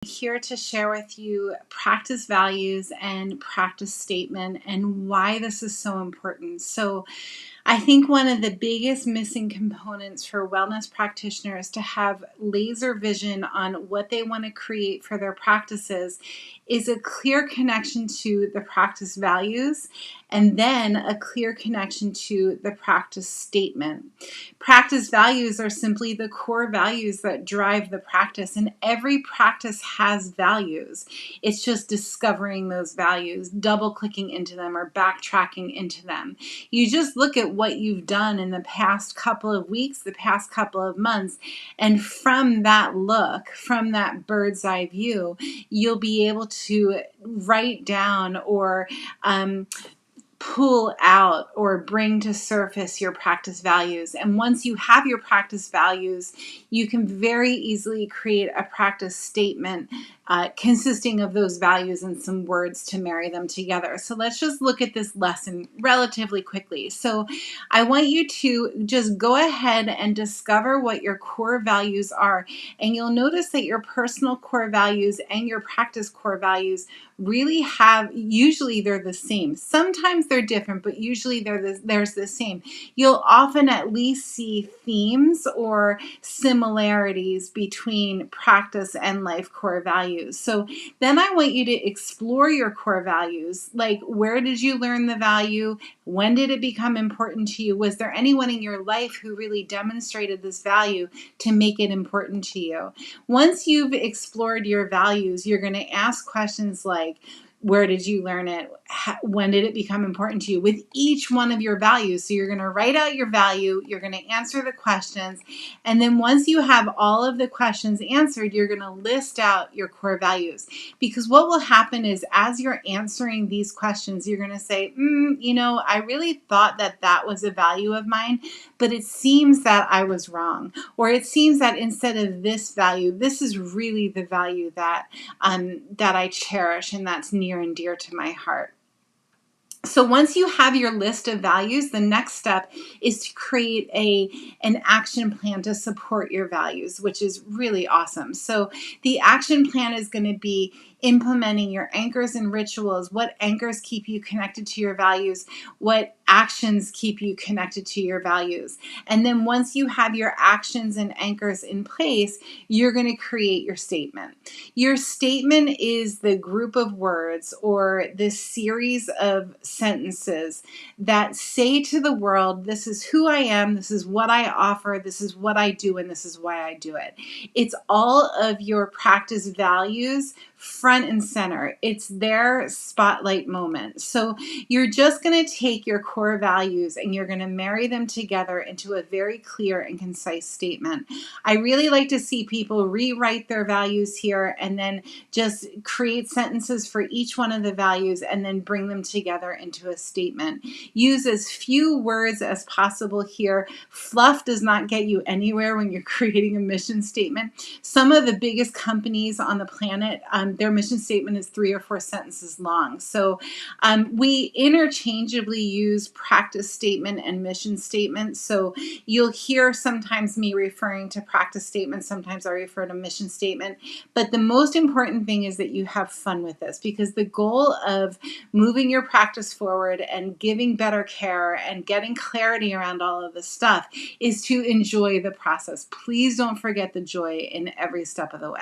Here to share with you practice values and practice statement and why this is so important. So I think one of the biggest missing components for wellness practitioners to have laser vision on what they want to create for their practices is a clear connection to the practice values and then a clear connection to the practice statement. Practice values are simply the core values that drive the practice, and every practice has values. It's just discovering those values, double clicking into them, or backtracking into them. You just look at what you've done in the past couple of weeks, the past couple of months, and from that look, from that bird's eye view, you'll be able to write down or pull out or bring to surface your practice values. And once you have your practice values, you can very easily create a practice statement consisting of those values and some words to marry them together. So let's just look at this lesson relatively quickly. So I want you to just go ahead and discover what your core values are. And you'll notice that your personal core values and your practice core values really usually they're the same. Sometimes they're different, but usually there's the same. You'll often at least see themes or similarities between practice and life core values. So then I want you to explore your core values. Like, where did you learn the value? When did it become important to you? Was there anyone in your life who really demonstrated this value to make it important to you? Once you've explored your values, you're going to ask questions like, where did you learn it? When did it become important to you? With each one of your values. So you're going to write out your value, you're going to answer the questions, and then once you have all of the questions answered, you're going to list out your core values. Because what will happen is as you're answering these questions, you're going to say, I really thought that was a value of mine, but it seems that I was wrong. Or it seems that instead of this value, this is really the value that I cherish and that's near and dear to my heart. So once you have your list of values, the next step is to create an action plan to support your values, which is really awesome. So the action plan is going to be implementing your anchors and rituals. What anchors keep you connected to your values? What actions keep you connected to your values? And then once you have your actions and anchors in place, you're going to create your statement. Your statement is the group of words or this series of sentences that say to the world, this is who I am, this is what I offer, this is what I do, and this is why I do it. It's all of your practice values front and center. It's their spotlight moment. So you're just going to take your core values and you're going to marry them together into a very clear and concise statement. I really like to see people rewrite their values here and then just create sentences for each one of the values and then bring them together into a statement. Use as few words as possible here. Fluff does not get you anywhere when you're creating a mission statement. Some of the biggest companies on the planet, their mission statement is 3 or 4 sentences long. So we interchangeably use practice statement and mission statement. So you'll hear sometimes me referring to practice statement, sometimes I refer to mission statement. But the most important thing is that you have fun with this, because the goal of moving your practice forward and giving better care and getting clarity around all of this stuff is to enjoy the process. Please don't forget the joy in every step of the way.